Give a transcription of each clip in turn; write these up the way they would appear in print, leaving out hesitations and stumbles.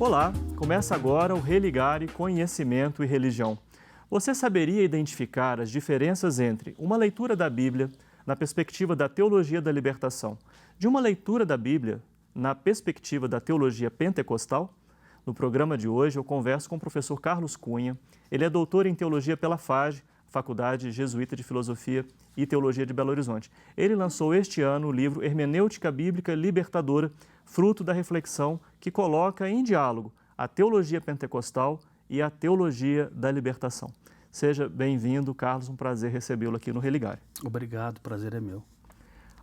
Olá, começa agora o Religare Conhecimento e Religião. Você saberia identificar as diferenças entre uma leitura da Bíblia na perspectiva da teologia da libertação, de uma leitura da Bíblia na perspectiva da teologia pentecostal? No programa de hoje eu converso com o professor Carlos Cunha. Ele é doutor em teologia pela FAGE, Faculdade Jesuíta de Filosofia e Teologia de Belo Horizonte. Ele lançou este ano o livro Hermenêutica Bíblica Libertadora, fruto da reflexão que coloca em diálogo a teologia pentecostal e a teologia da libertação. Seja bem-vindo, Carlos, um prazer recebê-lo aqui no Religare. Obrigado, o prazer é meu.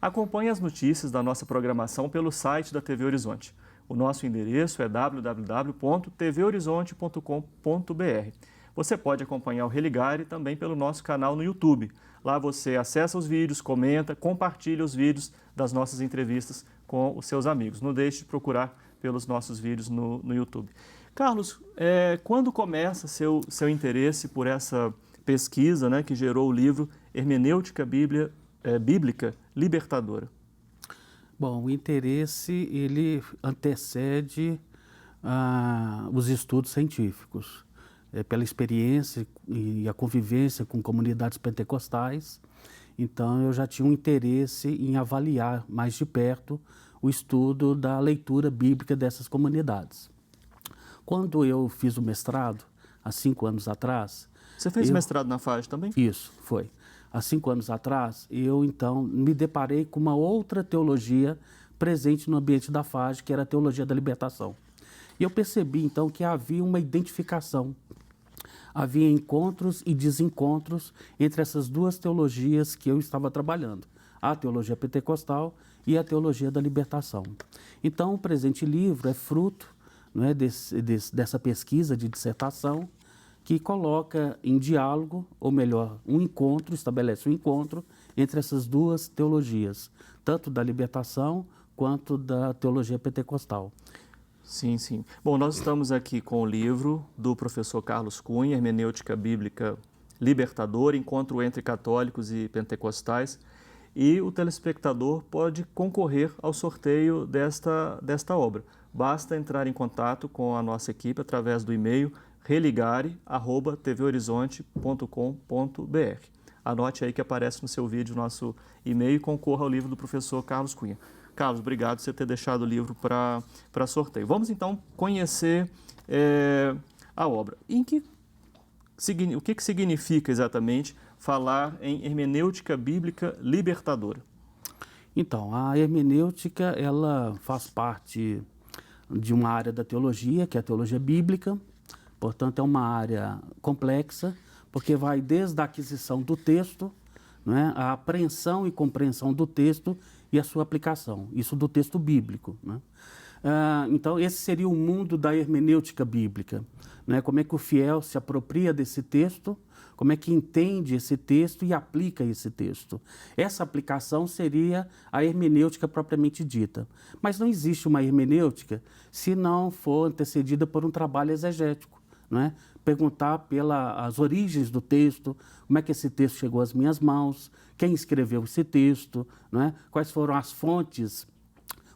Acompanhe as notícias da nossa programação pelo site da TV Horizonte. O nosso endereço é www.tvhorizonte.com.br. Você pode acompanhar o Religare também pelo nosso canal no YouTube. Lá você acessa os vídeos, comenta, compartilha os vídeos das nossas entrevistas com os seus amigos. Não deixe de procurar pelos nossos vídeos no YouTube. Carlos, quando começa seu interesse por essa pesquisa, que gerou o livro Hermenêutica Bíblica Libertadora? Bom, o interesse, ele antecede os estudos científicos. Pela experiência e a convivência com comunidades pentecostais, então eu já tinha um interesse em avaliar mais de perto o estudo da leitura bíblica dessas comunidades. Quando eu fiz o mestrado, há 5 anos atrás... Você fez mestrado na FAGE também? Isso, foi. Há 5 anos atrás, eu então me deparei com uma outra teologia presente no ambiente da FAGE, que era a teologia da libertação. E eu percebi então que havia uma identificação, havia encontros e desencontros entre essas duas teologias que eu estava trabalhando, a teologia pentecostal e a teologia da libertação. Então o presente livro é fruto, dessa pesquisa de dissertação, que coloca em diálogo, ou melhor, estabelece um encontro entre essas duas teologias, tanto da libertação quanto da teologia pentecostal. Sim, sim. Bom, nós estamos aqui com o livro do professor Carlos Cunha, Hermenêutica Bíblica Libertadora, Encontro entre Católicos e Pentecostais, e o telespectador pode concorrer ao sorteio desta obra. Basta entrar em contato com a nossa equipe através do e-mail religare@tvhorizonte.com.br. Anote aí que aparece no seu vídeo o nosso e-mail e concorra ao livro do professor Carlos Cunha. Carlos, obrigado por você ter deixado o livro para sorteio. Vamos então conhecer a obra. O que significa exatamente falar em hermenêutica bíblica libertadora? Então, a hermenêutica, ela faz parte de uma área da teologia, que é a teologia bíblica. Portanto, é uma área complexa, porque vai desde a aquisição do texto, a apreensão e compreensão do texto e a sua aplicação, isso do texto bíblico. Então, esse seria o mundo da hermenêutica bíblica. Como é que o fiel se apropria desse texto, como é que entende esse texto e aplica esse texto. Essa aplicação seria a hermenêutica propriamente dita. Mas não existe uma hermenêutica se não for antecedida por um trabalho exegético. Perguntar pelas origens do texto, como é que esse texto chegou às minhas mãos, quem escreveu esse texto, quais foram as fontes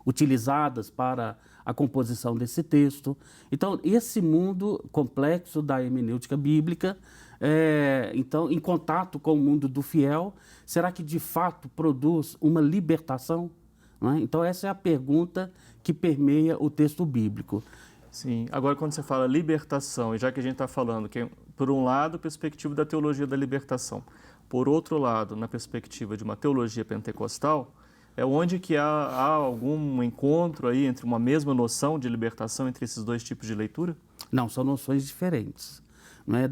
utilizadas para a composição desse texto. Então, esse mundo complexo da hermenêutica bíblica, então, em contato com o mundo do fiel, será que de fato produz uma libertação? Então, essa é a pergunta que permeia o texto bíblico. Sim, agora quando você fala libertação, e já que a gente está falando que, por um lado, a perspectiva da teologia da libertação, por outro lado, na perspectiva de uma teologia pentecostal, é onde que há algum encontro aí entre uma mesma noção de libertação entre esses dois tipos de leitura? Não, são noções diferentes.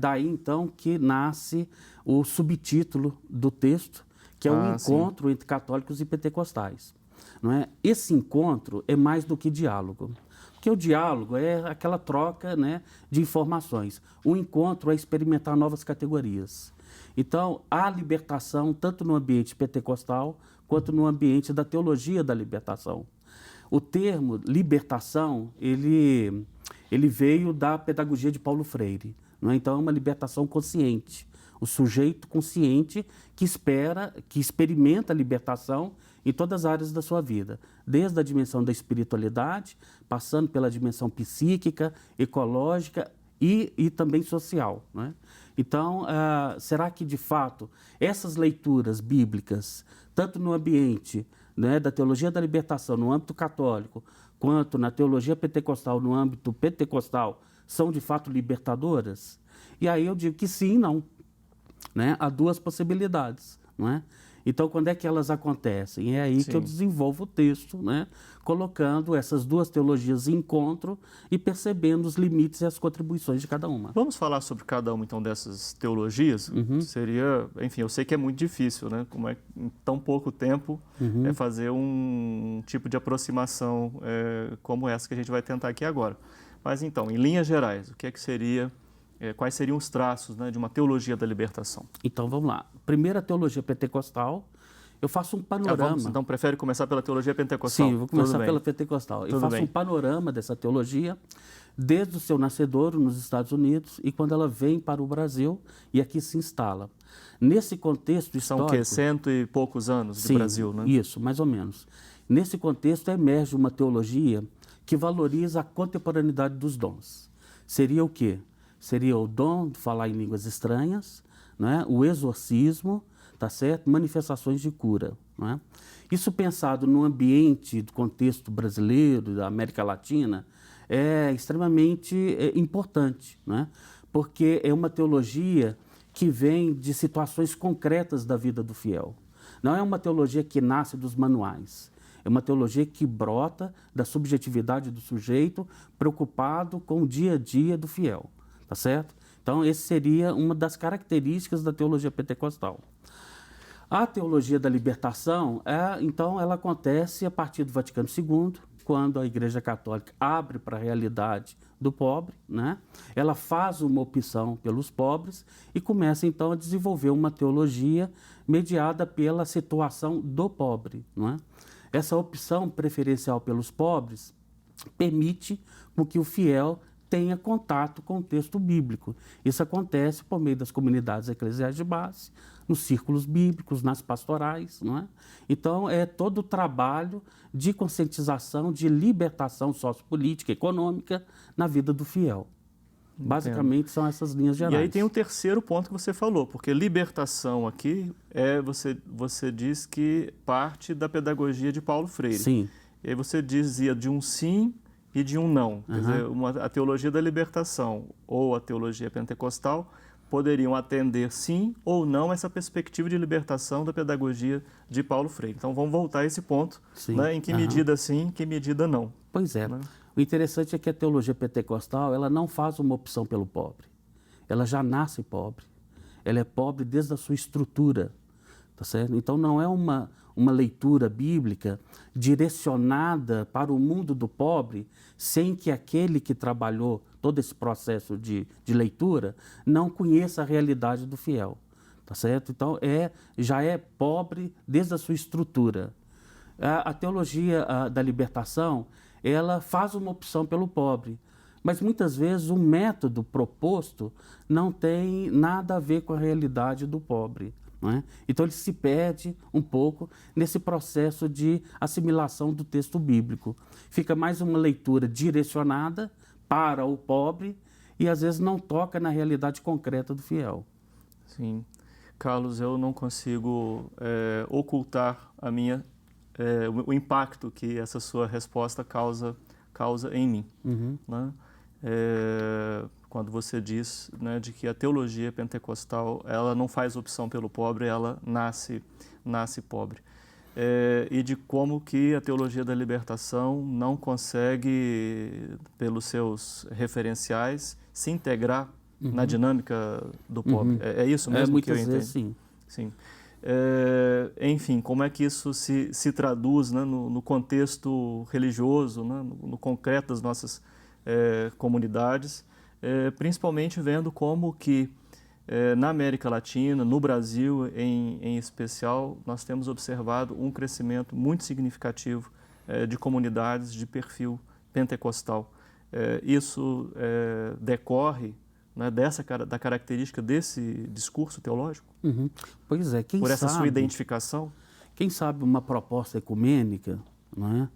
Daí, então, que nasce o subtítulo do texto, que é o encontro entre católicos e pentecostais. Esse encontro é mais do que diálogo. Porque o diálogo é aquela troca de informações. O encontro é experimentar novas categorias. Então, há libertação tanto no ambiente pentecostal quanto no ambiente da teologia da libertação. O termo libertação, ele veio da pedagogia de Paulo Freire. Então, é uma libertação consciente. O sujeito consciente que experimenta a libertação em todas as áreas da sua vida, desde a dimensão da espiritualidade, passando pela dimensão psíquica, ecológica e também social, né? Então, será que de fato essas leituras bíblicas, tanto no ambiente, né, da teologia da libertação, no âmbito católico, quanto na teologia pentecostal, no âmbito pentecostal, são de fato libertadoras? E aí eu digo que sim e não, né? Há duas possibilidades, não é? Então, quando é que elas acontecem? É aí que eu desenvolvo o texto, né? Colocando essas duas teologias em encontro e percebendo os limites e as contribuições de cada uma. Vamos falar sobre cada uma, então, dessas teologias? Seria, enfim, eu sei que é muito difícil, né? Como é em tão pouco tempo fazer um tipo de aproximação como essa que a gente vai tentar aqui agora. Mas, então, em linhas gerais, o que é que seria... quais seriam os traços, né, de uma teologia da libertação? Então, vamos lá. Primeiro, a teologia pentecostal. Eu faço um panorama. Então, prefere começar pela teologia pentecostal? Sim, vou começar pela pentecostal. Eu faço um panorama dessa teologia desde o seu nascedouro nos Estados Unidos e quando ela vem para o Brasil e aqui se instala. Nesse contexto histórico... São o quê? 100 e poucos anos de Brasil, né? Isso, mais ou menos. Nesse contexto emerge uma teologia que valoriza a contemporaneidade dos dons. Seria o quê? Seria o dom de falar em línguas estranhas, né? O exorcismo, tá certo? Manifestações de cura, né? Isso pensado no ambiente do contexto brasileiro, da América Latina, é extremamente importante, né? Porque é uma teologia que vem de situações concretas da vida do fiel. Não é uma teologia que nasce dos manuais. É uma teologia que brota da subjetividade do sujeito, preocupado com o dia a dia do fiel. Tá certo? Então, essa seria uma das características da teologia pentecostal. A teologia da libertação, então, ela acontece a partir do Vaticano II, quando a Igreja Católica abre para a realidade do pobre, né? Ela faz uma opção pelos pobres e começa, então, a desenvolver uma teologia mediada pela situação do pobre, não é? Essa opção preferencial pelos pobres permite com que o fiel tenha contato com o texto bíblico. Isso acontece por meio das comunidades eclesiais de base, nos círculos bíblicos, nas pastorais, não é? Então, é todo o trabalho de conscientização, de libertação sociopolítica, econômica na vida do fiel. Basicamente, são essas linhas gerais. E aí tem o terceiro ponto que você falou, porque libertação aqui, você diz que parte da pedagogia de Paulo Freire. Sim. E aí você dizia de um sim e de um não. Quer dizer, a teologia da libertação ou a teologia pentecostal poderiam atender sim ou não essa perspectiva de libertação da pedagogia de Paulo Freire. Então vamos voltar a esse ponto, né? Em que medida sim, em que medida não. Pois é. Né? O interessante é que a teologia pentecostal ela não faz uma opção pelo pobre. Ela já nasce pobre. Ela é pobre desde a sua estrutura. Tá certo? Então não é uma leitura bíblica direcionada para o mundo do pobre, sem que aquele que trabalhou todo esse processo de leitura não conheça a realidade do fiel. Tá certo? Então já é pobre desde a sua estrutura. A teologia da libertação, ela faz uma opção pelo pobre, mas muitas vezes o método proposto não tem nada a ver com a realidade do pobre. Não é? Então ele se perde um pouco nesse processo de assimilação do texto bíblico. Fica mais uma leitura direcionada para o pobre e às vezes não toca na realidade concreta do fiel. Sim. Carlos, eu não consigo ocultar o impacto que essa sua resposta causa em mim. Né? Quando você diz, né, de que a teologia pentecostal ela não faz opção pelo pobre, ela nasce pobre. E de como que a teologia da libertação não consegue, pelos seus referenciais, se integrar na dinâmica do pobre. É isso mesmo que eu entendo? Muitas vezes, sim. Enfim, como é que isso se traduz, né, no contexto religioso, né, no concreto das nossas comunidades, principalmente vendo como que na América Latina, no Brasil em especial, nós temos observado um crescimento muito significativo de comunidades de perfil pentecostal. Isso decorre, né, da característica desse discurso teológico? Pois é, por essa sua identificação? quem sabe uma proposta ecumênica, não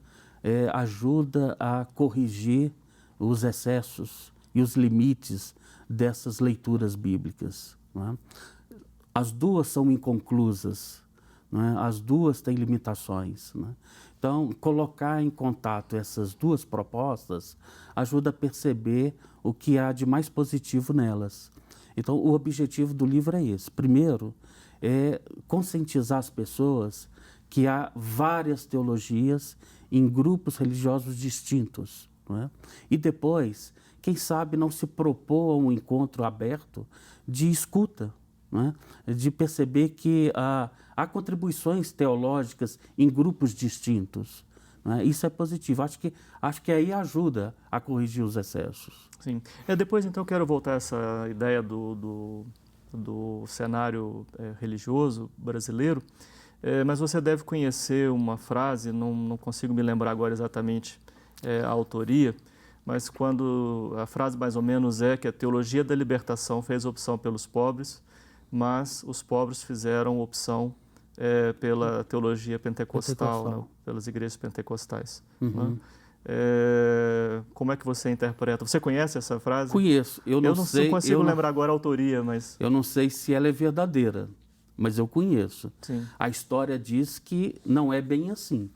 é? Ajuda a corrigir os excessos e os limites dessas leituras bíblicas. Não é? As duas são inconclusas, não é? As duas têm limitações. Não é? Então, colocar em contato essas duas propostas ajuda a perceber o que há de mais positivo nelas. Então, o objetivo do livro é esse. Primeiro, é conscientizar as pessoas que há várias teologias em grupos religiosos distintos. Não é? E depois, quem sabe não se propor a um encontro aberto de escuta, não é? De perceber que há contribuições teológicas em grupos distintos. Não é? Isso é positivo. Acho que aí ajuda a corrigir os excessos. Sim. Depois, então, eu quero voltar a essa ideia do cenário religioso brasileiro, mas você deve conhecer uma frase, não consigo me lembrar agora exatamente a autoria, mas quando a frase mais ou menos é que a teologia da libertação fez opção pelos pobres, mas os pobres fizeram opção pela teologia pentecostal. Né? Pelas igrejas pentecostais. Uhum. Né? Como é que você interpreta? Você conhece essa frase? Conheço. Eu não consigo lembrar agora a autoria, mas... Eu não sei se ela é verdadeira, mas eu conheço. Sim. A história diz que não é bem assim.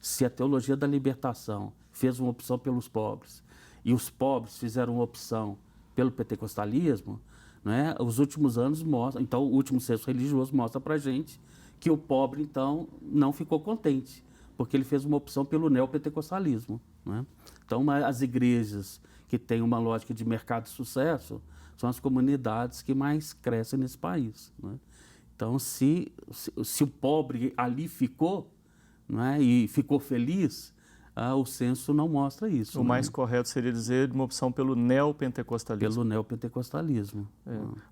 Se a teologia da libertação fez uma opção pelos pobres e os pobres fizeram uma opção pelo pentecostalismo, né, os últimos anos mostram, então o último censo religioso mostra para a gente que o pobre, então, não ficou contente, porque ele fez uma opção pelo neopentecostalismo. Né? Então, as igrejas que têm uma lógica de mercado de sucesso são as comunidades que mais crescem nesse país. Né? Então, se o pobre ali ficou, né, e ficou feliz, o censo não mostra isso. O mais correto seria dizer uma opção pelo neopentecostalismo. Pelo neopentecostalismo.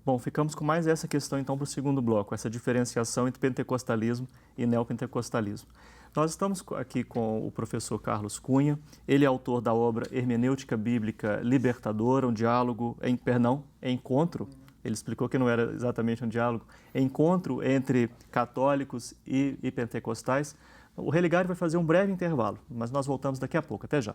Bom, ficamos com mais essa questão então para o segundo bloco, essa diferenciação entre pentecostalismo e neopentecostalismo. Nós estamos aqui com o professor Carlos Cunha, ele é autor da obra Hermenêutica Bíblica Libertadora, um diálogo, encontro, ele explicou que não era exatamente um diálogo, encontro entre católicos e pentecostais. O Religare vai fazer um breve intervalo, mas nós voltamos daqui a pouco. Até já.